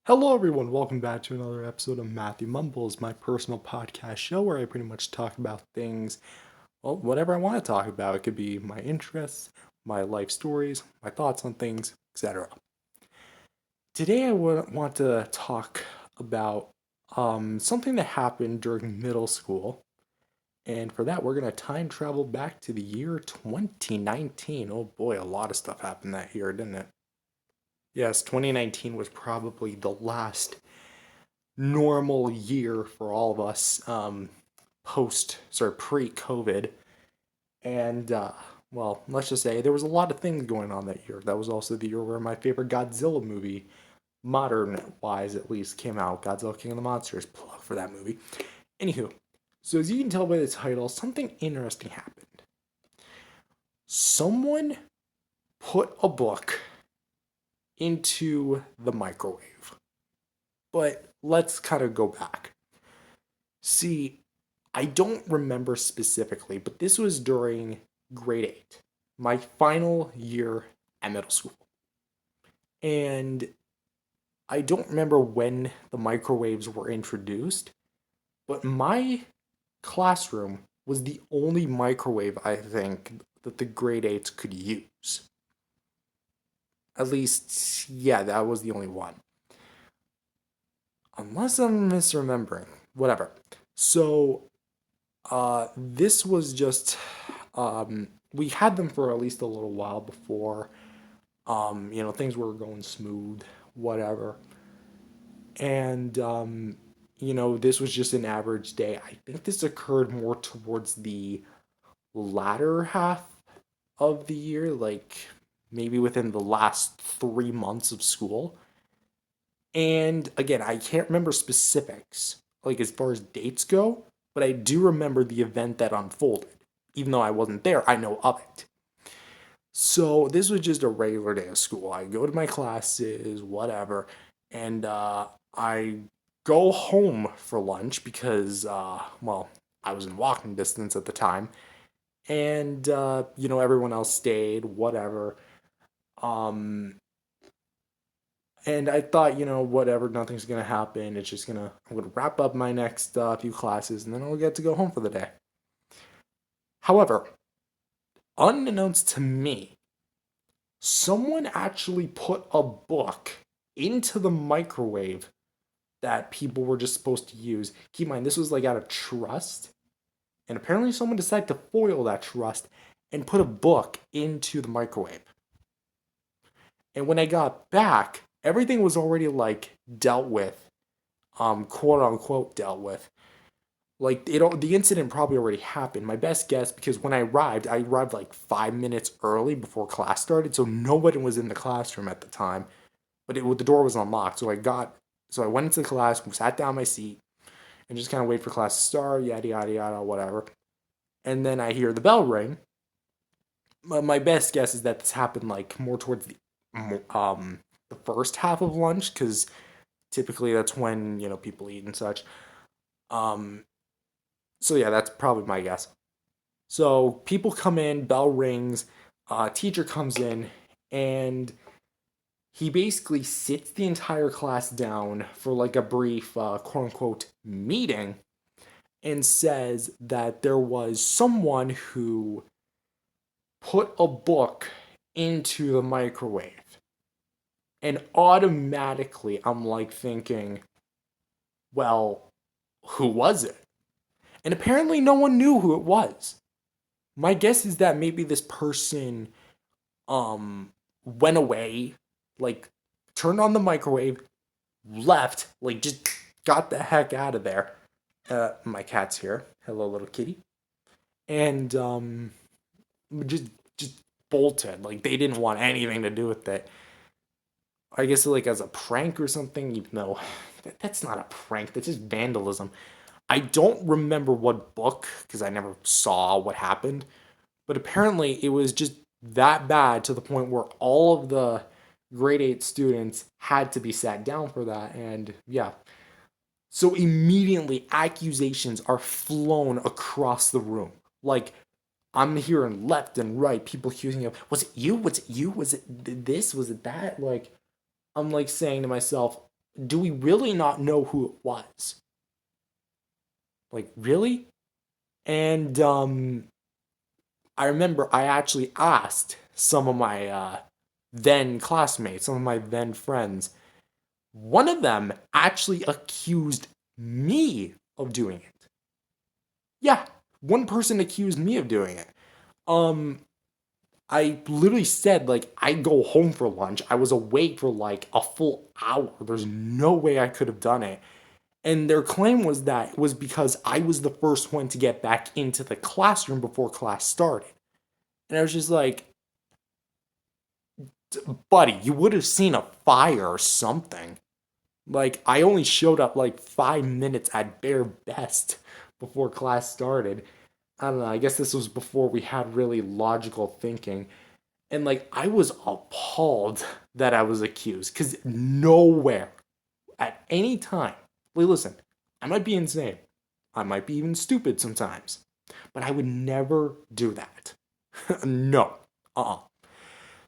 Hello, everyone. Welcome back to another episode of Matthew Mumbles, my personal podcast show where I pretty much talk about things, well, whatever I want to talk about. It could be my interests, my life stories, my thoughts on things, etc. Today, I want to talk about something that happened during middle school. And for that, we're going to time travel back to the year 2019. Oh boy, a lot of stuff happened that year, didn't it? Yes, 2019 was probably the last normal year for all of us pre-COVID. And, well, let's just say there was a lot of things going on that year. That was also the year where my favorite Godzilla movie, modern-wise at least, came out. Godzilla King of the Monsters. Plug for that movie. Anywho, so as you can tell by the title, something interesting happened. Someone put a book into the microwave. But let's kind of go back. See, I don't remember specifically, but this was during grade 8, my final year at middle school. And I don't remember when the microwaves were introduced, but my classroom was the only microwave, I think, that the grade 8s could use. At least, yeah, that was the only one. Unless I'm misremembering. Whatever. So, this was just, we had them for at least a little while before, things were going smooth, whatever. And, this was just an average day. I think this occurred more towards the latter half of the year, like maybe within the last 3 months of school. And again, I can't remember specifics, like as far as dates go, but I do remember the event that unfolded. Even though I wasn't there, I know of it. So this was just a regular day of school. I go to my classes, whatever, and I go home for lunch because, I was in walking distance at the time, and everyone else stayed, whatever. Um, and I thought, whatever, nothing's gonna happen. I'm gonna wrap up my next few classes, and then I'll get to go home for the day. However, unbeknownst to me, someone actually put a book into the microwave that people were just supposed to use. Keep in mind, this was like out of trust, and apparently someone decided to foil that trust and put a book into the microwave. And when I got back, everything was already like dealt with, quote unquote dealt with. Like the incident probably already happened. My best guess, because when I arrived like 5 minutes early before class started, so nobody was in the classroom at the time. But the door was unlocked, so I went into the class, sat down in my seat, and just kind of wait for class to start, yada yada yada, whatever. And then I hear the bell ring. My best guess is that this happened like more towards the first half of lunch, because typically that's when people eat and such. Um, so yeah, that's probably my guess. So people come in, bell rings, teacher comes in, and he basically sits the entire class down for like a brief quote unquote meeting and says that there was someone who put a book into the microwave. And automatically I'm like thinking, well, who was it? And apparently no one knew who it was. My guess is that maybe this person went away, like turned on the microwave, left, like just got the heck out of there. My cat's here. Hello, little kitty. And just just bolted. Like they didn't want anything to do with it. I guess like as a prank or something, even though that's not a prank, that's just vandalism. I don't remember what book because I never saw what happened, but apparently it was just that bad to the point where all of the grade 8 students had to be sat down for that. And yeah, so immediately accusations are flown across the room. Like I'm hearing left and right people accusing of, was it you? Was it you? Was it this? Was it that? Like I'm like saying to myself, do we really not know who it was? Like, really? And I remember I actually asked some of my then classmates, some of my then friends. One of them actually accused me of doing it. Yeah, one person accused me of doing it. Um, I literally said, like, I go home for lunch. I was awake for like a full hour. There's no way I could have done it. And their claim was that it was because I was the first one to get back into the classroom before class started. And I was just like, buddy, you would have seen a fire or something. Like, I only showed up like 5 minutes at bare best before class started. I don't know, I guess this was before we had really logical thinking. And like, I was appalled that I was accused because nowhere at any time, like, listen, I might be insane. I might be even stupid sometimes, but I would never do that. No. Uh-uh.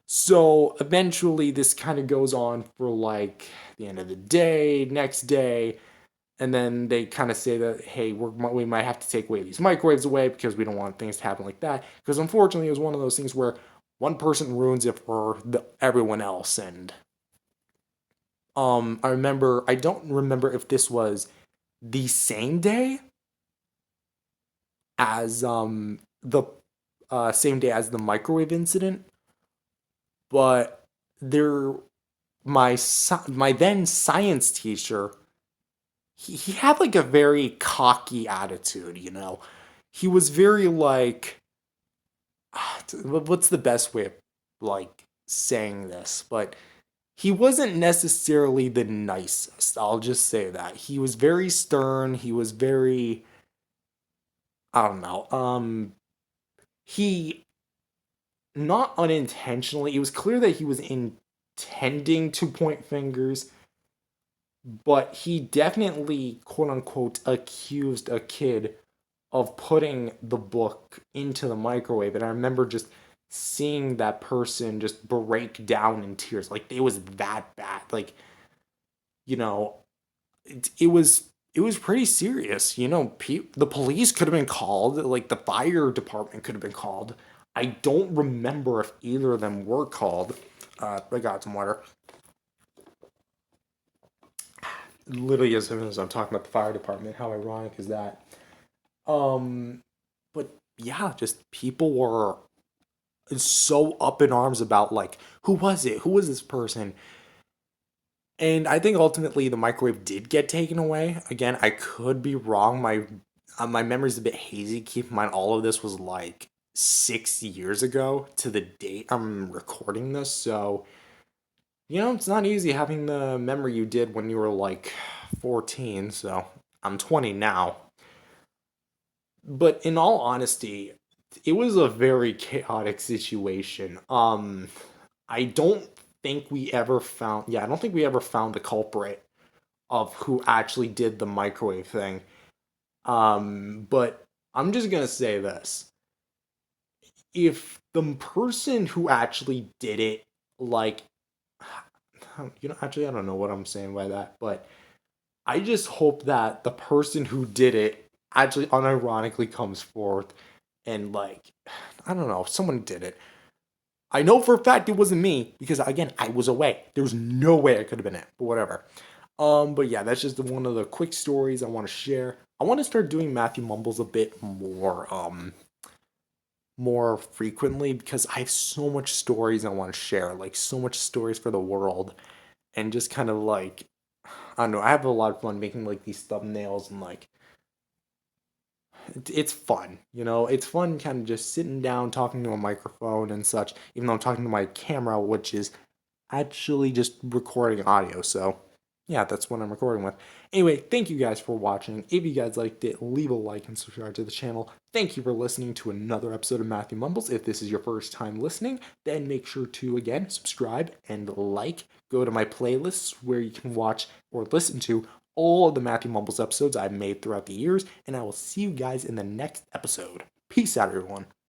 So eventually, this kind of goes on for like the end of the day, next day, and then they kind of say that, hey, we might have to take away these microwaves away because we don't want things to happen like that. Because unfortunately, it was one of those things where one person ruins it for everyone else. And I don't remember if this was the same day as the same day as the microwave incident, but there my then science teacher, he had like a very cocky attitude, you know. He was very like, what's the best way of like saying this? But he wasn't necessarily the nicest. I'll just say that. He was very stern, he was very, I don't know. He not unintentionally, it was clear that he was intending to point fingers, but he definitely, quote unquote, accused a kid of putting the book into the microwave. And I remember just seeing that person just break down in tears. Like, it was that bad. Like, you know, it was pretty serious. You know, the police could have been called, like the fire department could have been called. I don't remember if either of them were called. I got some water. Literally, as soon as I'm talking about the fire department, how ironic is that? Um, but yeah, just people were so up in arms about like, who was it? Who was this person? And I think ultimately the microwave did get taken away. Again, I could be wrong. My memory's a bit hazy. Keep in mind, all of this was like 6 years ago to the date I'm recording this. So, it's not easy having the memory you did when you were like 14. So I'm 20 now. But in all honesty, it was a very chaotic situation. I don't think we ever found, yeah, I don't think we ever found the culprit of who actually did the microwave thing. But I'm just gonna say this. If the person who actually did it, like, actually, I don't know what I'm saying by that, but I just hope that the person who did it actually unironically comes forth and, like, I don't know, if someone did it. I know for a fact it wasn't me because, again, I was away. There was no way I could have been it, but whatever. But yeah, that's just one of the quick stories I want to share. I want to start doing Matthew Mumbles a bit more frequently because I have so much stories I want to share, like so much stories for the world, and just kind of like, I don't know, I have a lot of fun making like these thumbnails and like it's fun, it's fun kind of just sitting down talking to a microphone and such, even though I'm talking to my camera, which is actually just recording audio. So yeah, that's what I'm recording with. Anyway, thank you guys for watching. If you guys liked it, leave a like and subscribe to the channel. Thank you for listening to another episode of Matthew Mumbles. If this is your first time listening, then make sure to, again, subscribe and like. Go to my playlists where you can watch or listen to all of the Matthew Mumbles episodes I've made throughout the years, and I will see you guys in the next episode. Peace out, everyone.